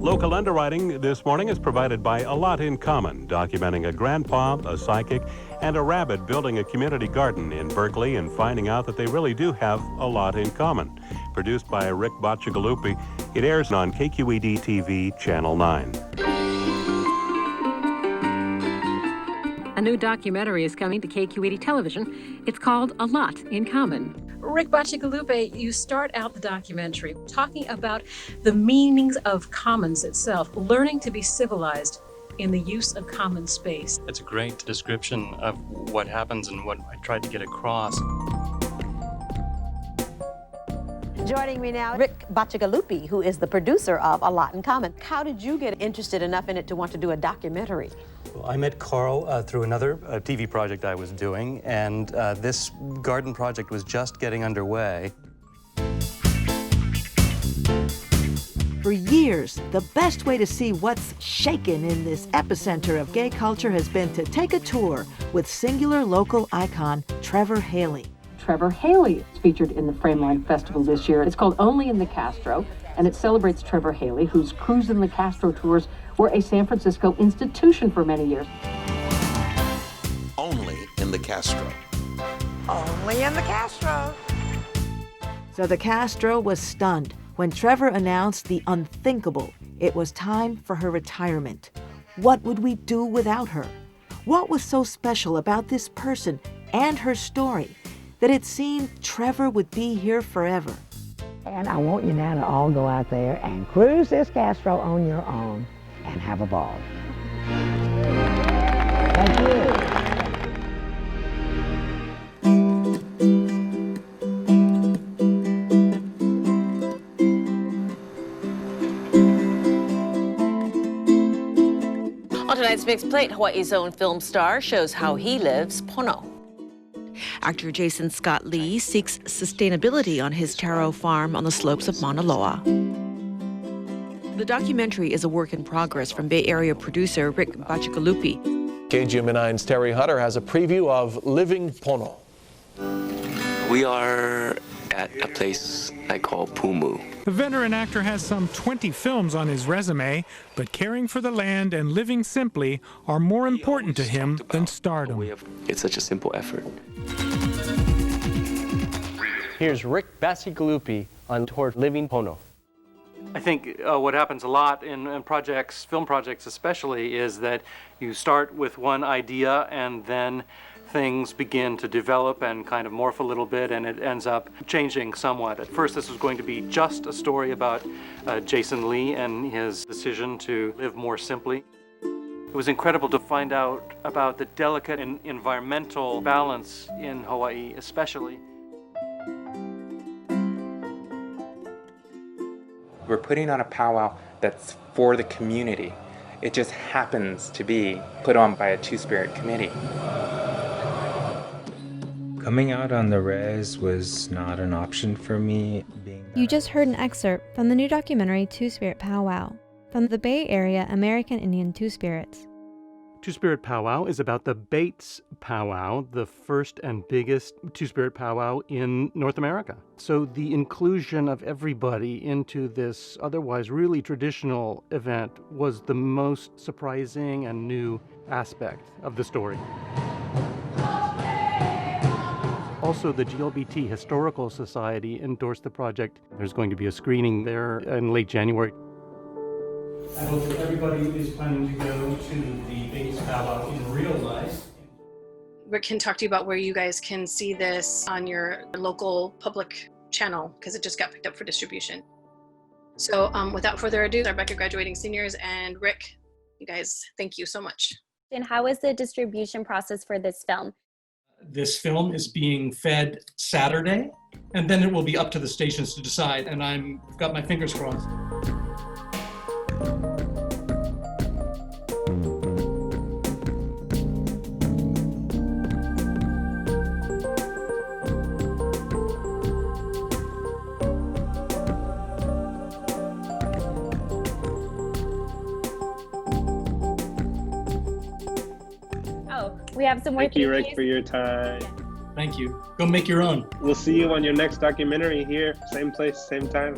Local underwriting this morning is provided by A Lot in Common, documenting a grandpa, a psychic, and a rabbit building a community garden in Berkeley and finding out that they really do have a lot in common. Produced by Rick Bocciagalupi, it airs on KQED TV, Channel 9. A new documentary is coming to KQED television. It's called A Lot in Common. Rick Bocciagalupi, you start out the documentary talking about the meanings of commons itself, learning to be civilized in the use of common space. It's a great description of what happens and what I tried to get across. Joining me now, Rick Bocciagalupi, who is the producer of A Lot in Common. How did you get interested enough in it to want to do a documentary? Well, I met Carl through another TV project I was doing, and this garden project was just getting underway. For years, the best way to see what's shaken in this epicenter of gay culture has been to take a tour with singular local icon Trevor Haley. Trevor Haley is featured in the Frameline Festival this year. It's called Only in the Castro, and it celebrates Trevor Haley, whose Cruise in the Castro tours were a San Francisco institution for many years. Only in the Castro. Only in the Castro. So the Castro was stunned when Trevor announced the unthinkable. It was time for her retirement. What would we do without her? What was so special about this person and her story that it seemed Trevor would be here forever? And I want you now to all go out there and cruise this Castro on your own and have a ball. Thank you. On tonight's Mixed Plate, Hawaii's own film star shows how he lives pono. Actor Jason Scott Lee seeks sustainability on his taro farm on the slopes of Mauna Loa. The documentary is a work in progress from Bay Area producer Rick Bocciagalupi. KGMA9's Terry Hunter has a preview of Living Pono. We are at a place I call Pumu. The veteran actor has some 20 films on his resume, but caring for the land and living simply are more important to him than stardom. It's such a simple effort. Here's Rick Bocciagalupi on tour Living Pono. I think what happens a lot in projects, film projects especially, is that you start with one idea and then things begin to develop and kind of morph a little bit, and it ends up changing somewhat. At first, this was going to be just a story about Jason Lee and his decision to live more simply. It was incredible to find out about the delicate and environmental balance in Hawaii, especially. We're putting on a powwow that's for the community. It just happens to be put on by a Two-Spirit committee. Coming out on the res was not an option for me. You just heard an excerpt from the new documentary Two-Spirit Powwow from the Bay Area American Indian Two-Spirits. Two-Spirit Powwow is about the Bates Powwow, the first and biggest Two-Spirit Powwow in North America. So the inclusion of everybody into this otherwise really traditional event was the most surprising and new aspect of the story. Also, the GLBT Historical Society endorsed the project. There's going to be a screening there in late January. I hope that everybody is planning to go to the Bates Powwow in real life. Rick can talk to you about where you guys can see this on your local public channel, because it just got picked up for distribution. So without further ado, our Rebecca graduating seniors and Rick, you guys, thank you so much. And how is the distribution process for this film? This film is being fed Saturday, and then it will be up to the stations to decide, and I've got my fingers crossed. We have some more. Thank you, Rick, for your time. Thank you. Go make your own. We'll see you on your next documentary here. Same place, same time.